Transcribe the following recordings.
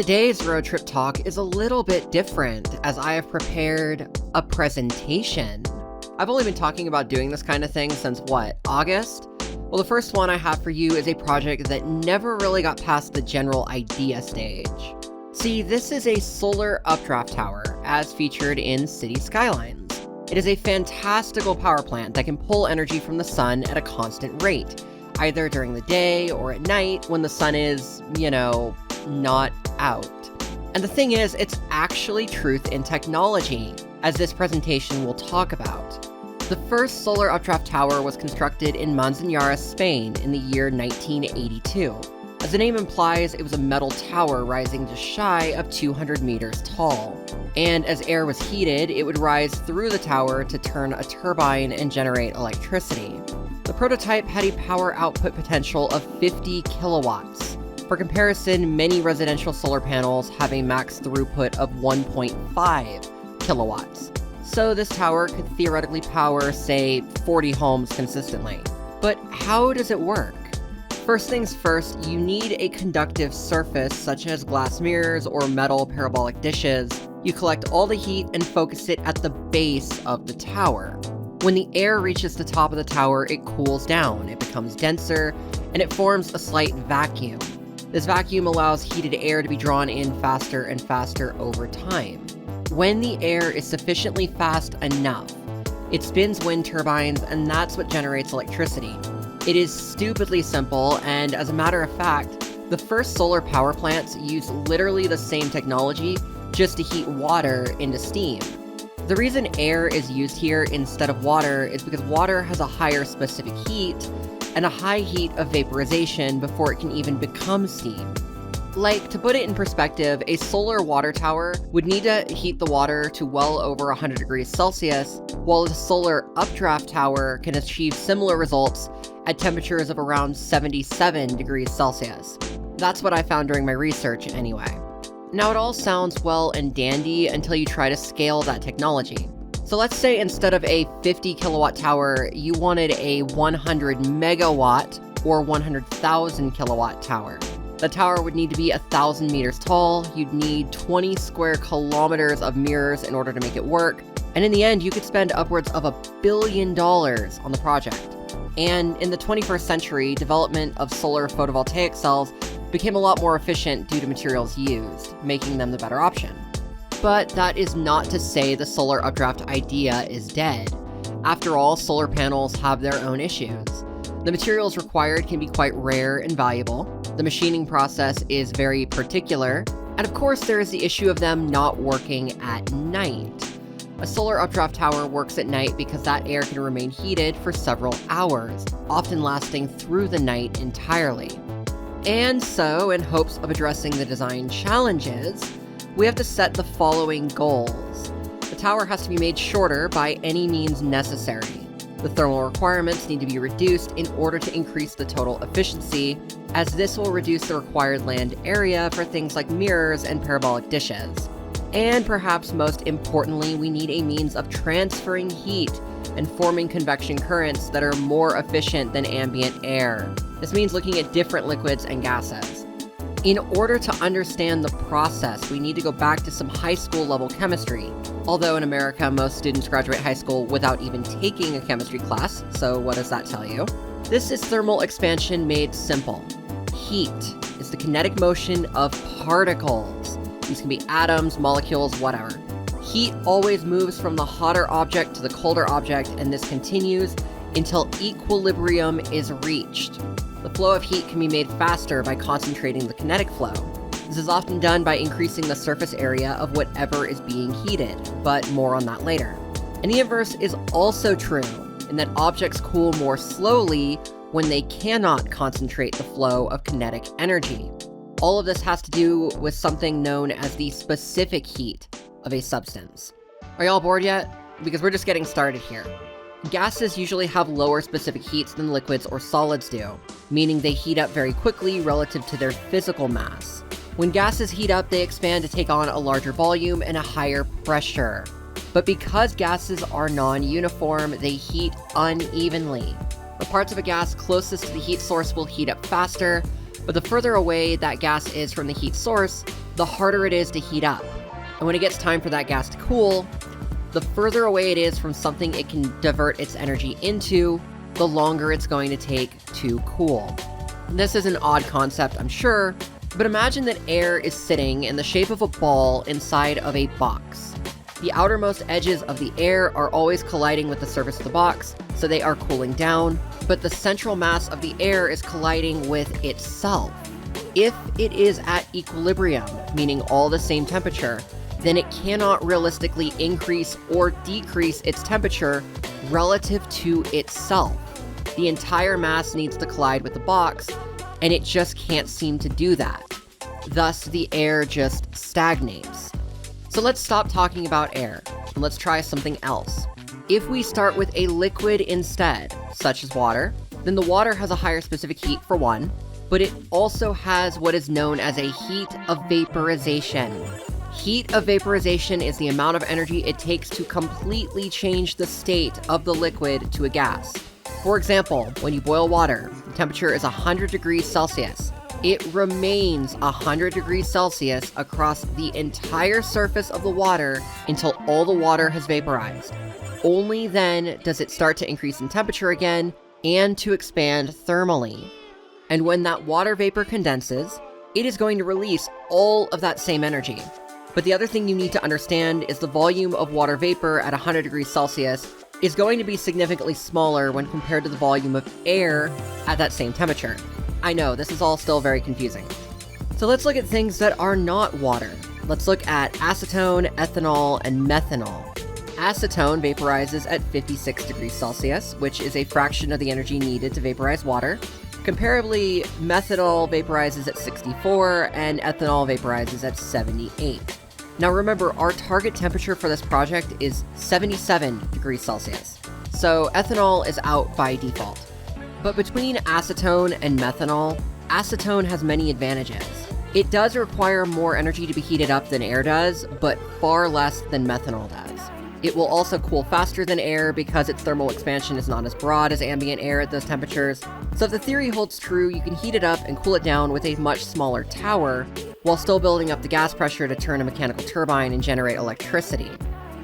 Today's road trip talk is a little bit different as I have prepared a presentation. I've only been talking about doing this kind of thing since August? Well, the first one I have for you is a project that never really got past the general idea stage. See, this is a solar updraft tower, as featured in Cities Skylines. It is a fantastical power plant that can pull energy from the sun at a constant rate, either during the day or at night when the sun is, not out. And the thing is, it's actually truth in technology, as this presentation will talk about. The first solar updraft tower was constructed in Manzanares, Spain in the year 1982. As the name implies, it was a metal tower rising just shy of 200 meters tall. And as air was heated, it would rise through the tower to turn a turbine and generate electricity. The prototype had a power output potential of 50 kilowatts. For comparison, many residential solar panels have a max throughput of 1.5 kilowatts. So this tower could theoretically power, say, 40 homes consistently. But how does it work? First things first, you need a conductive surface such as glass mirrors or metal parabolic dishes. You collect all the heat and focus it at the base of the tower. When the air reaches the top of the tower, it cools down, it becomes denser, and it forms a slight vacuum. This vacuum allows heated air to be drawn in faster and faster over time. When the air is sufficiently fast enough, it spins wind turbines, and that's what generates electricity. It is stupidly simple, and as a matter of fact, the first solar power plants used literally the same technology just to heat water into steam. The reason air is used here instead of water is because water has a higher specific heat and a high heat of vaporization before it can even become steam. To put it in perspective, a solar water tower would need to heat the water to well over 100 degrees Celsius, while a solar updraft tower can achieve similar results at temperatures of around 77 degrees Celsius. That's what I found during my research anyway. Now, it all sounds well and dandy until you try to scale that technology. So let's say instead of a 50 kilowatt tower, you wanted a 100 megawatt or 100,000 kilowatt tower. The tower would need to be 1,000 meters tall, you'd need 20 square kilometers of mirrors in order to make it work, and in the end, you could spend upwards of $1 billion on the project. And in the 21st century, development of solar photovoltaic cells became a lot more efficient due to materials used, making them the better option. But that is not to say the solar updraft idea is dead. After all, solar panels have their own issues. The materials required can be quite rare and valuable. The machining process is very particular. And of course, there is the issue of them not working at night. A solar updraft tower works at night because that air can remain heated for several hours, often lasting through the night entirely. And so, in hopes of addressing the design challenges, we have to set the following goals. The tower has to be made shorter by any means necessary. The thermal requirements need to be reduced in order to increase the total efficiency, as this will reduce the required land area for things like mirrors and parabolic dishes. And perhaps most importantly, we need a means of transferring heat and forming convection currents that are more efficient than ambient air. This means looking at different liquids and gases. In order to understand the process, we need to go back to some high school level chemistry. Although in America, most students graduate high school without even taking a chemistry class, so what does that tell you? This is thermal expansion made simple. Heat is the kinetic motion of particles. These can be atoms, molecules, whatever. Heat always moves from the hotter object to the colder object, and this continues until equilibrium is reached. The flow of heat can be made faster by concentrating the kinetic flow. This is often done by increasing the surface area of whatever is being heated, but more on that later. And the inverse is also true, in that objects cool more slowly when they cannot concentrate the flow of kinetic energy. All of this has to do with something known as the specific heat of a substance. Are y'all bored yet? Because we're just getting started here. Gases usually have lower specific heats than liquids or solids do, meaning they heat up very quickly relative to their physical mass. When gases heat up, they expand to take on a larger volume and a higher pressure. But because gases are non-uniform, they heat unevenly. The parts of a gas closest to the heat source will heat up faster, but the further away that gas is from the heat source, the the harder it is to heat up. And when it gets time for that gas to cool, the further away it is from something it can divert its energy into, the longer it's going to take to cool. This is an odd concept, I'm sure, but imagine that air is sitting in the shape of a ball inside of a box. The outermost edges of the air are always colliding with the surface of the box, so they are cooling down, but the central mass of the air is colliding with itself. If it is at equilibrium, meaning all the same temperature, then it cannot realistically increase or decrease its temperature relative to itself. The entire mass needs to collide with the box, and it just can't seem to do that. Thus, the air just stagnates. So let's stop talking about air, and let's try something else. If we start with a liquid instead, such as water, then the water has a higher specific heat for one, but it also has what is known as a heat of vaporization. Heat of vaporization is the amount of energy it takes to completely change the state of the liquid to a gas. For example, when you boil water, the temperature is 100 degrees Celsius. It remains 100 degrees Celsius across the entire surface of the water until all the water has vaporized. Only then does it start to increase in temperature again and to expand thermally. And when that water vapor condenses, it is going to release all of that same energy. But the other thing you need to understand is the volume of water vapor at 100 degrees Celsius is going to be significantly smaller when compared to the volume of air at that same temperature. I know, this is all still very confusing. So let's look at things that are not water. Let's look at acetone, ethanol, and methanol. Acetone vaporizes at 56 degrees Celsius, which is a fraction of the energy needed to vaporize water. Comparably, methanol vaporizes at 64, and ethanol vaporizes at 78. Now remember, our target temperature for this project is 77 degrees Celsius, so ethanol is out by default. But between acetone and methanol, acetone has many advantages. It does require more energy to be heated up than air does, but far less than methanol does. It will also cool faster than air because its thermal expansion is not as broad as ambient air at those temperatures. So if the theory holds true, you can heat it up and cool it down with a much smaller tower, while still building up the gas pressure to turn a mechanical turbine and generate electricity.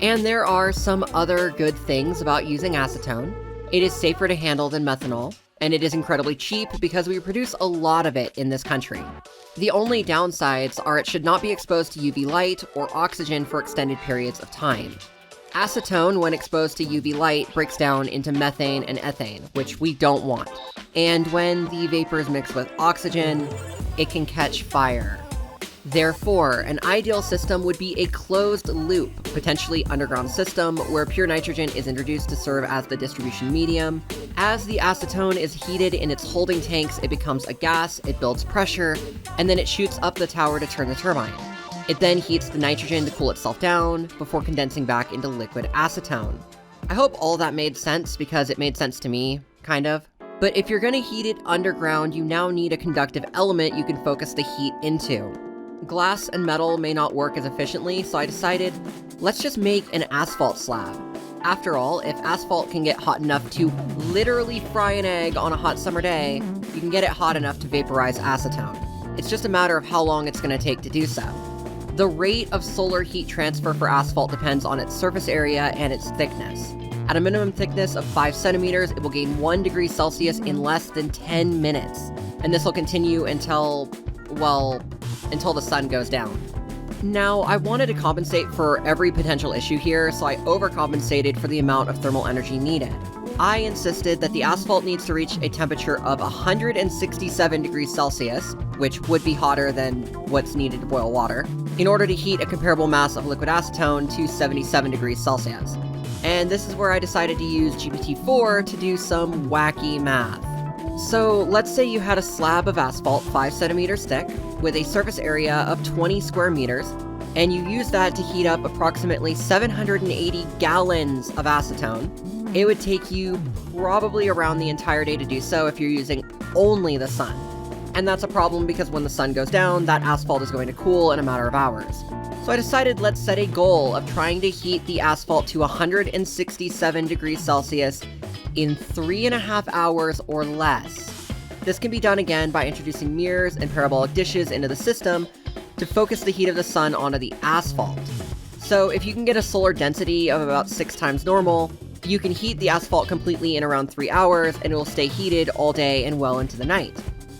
And there are some other good things about using acetone. It is safer to handle than methanol, and it is incredibly cheap because we produce a lot of it in this country. The only downsides are it should not be exposed to UV light or oxygen for extended periods of time. Acetone, when exposed to UV light, breaks down into methane and ethane, which we don't want. And when the vapors mix with oxygen, it can catch fire. Therefore, an ideal system would be a closed-loop, potentially underground system, where pure nitrogen is introduced to serve as the distribution medium. As the acetone is heated in its holding tanks, it becomes a gas, it builds pressure, and then it shoots up the tower to turn the turbine. It then heats the nitrogen to cool itself down, before condensing back into liquid acetone. I hope all that made sense, because it made sense to me, kind of. But if you're going to heat it underground, you now need a conductive element you can focus the heat into. Glass and metal may not work as efficiently, so I decided, let's just make an asphalt slab. After all, if asphalt can get hot enough to literally fry an egg on a hot summer day, you can get it hot enough to vaporize acetone. It's just a matter of how long it's going to take to do so. The rate of solar heat transfer for asphalt depends on its surface area and its thickness. At a minimum thickness of 5 centimeters, it will gain 1 degree Celsius in less than 10 minutes. And this will continue until the sun goes down. Now, I wanted to compensate for every potential issue here, so I overcompensated for the amount of thermal energy needed. I insisted that the asphalt needs to reach a temperature of 167 degrees Celsius, which would be hotter than what's needed to boil water, in order to heat a comparable mass of liquid acetone to 77 degrees Celsius. And this is where I decided to use GPT-4 to do some wacky math. So let's say you had a slab of asphalt 5 centimeters thick with a surface area of 20 square meters, and you use that to heat up approximately 780 gallons of acetone. It would take you probably around the entire day to do so if you're using only the sun. And that's a problem because when the sun goes down, that asphalt is going to cool in a matter of hours. So I decided let's set a goal of trying to heat the asphalt to 167 degrees Celsius in 3.5 hours or less. This can be done again by introducing mirrors and parabolic dishes into the system, to focus the heat of the sun onto the asphalt. So if you can get a solar density of about 6 times normal, you can heat the asphalt completely in around 3 hours and it will stay heated all day and well into the night.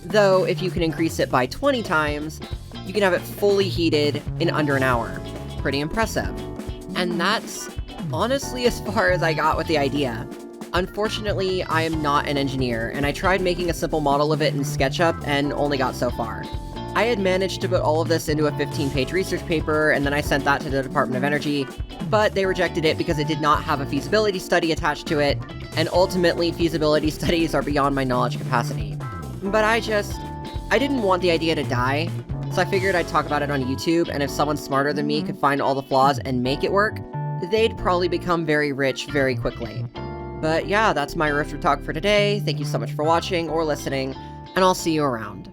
Though if you can increase it by 20 times, you can have it fully heated in under an hour. Pretty impressive. And that's honestly as far as I got with the idea. Unfortunately, I am not an engineer, and I tried making a simple model of it in SketchUp and only got so far. I had managed to put all of this into a 15-page research paper, and then I sent that to the Department of Energy, but they rejected it because it did not have a feasibility study attached to it, and ultimately feasibility studies are beyond my knowledge capacity. But I didn't want the idea to die, so I figured I'd talk about it on YouTube, and if someone smarter than me could find all the flaws and make it work, they'd probably become very rich very quickly. But yeah, that's my Rooster Talk for today. Thank you so much for watching or listening, and I'll see you around.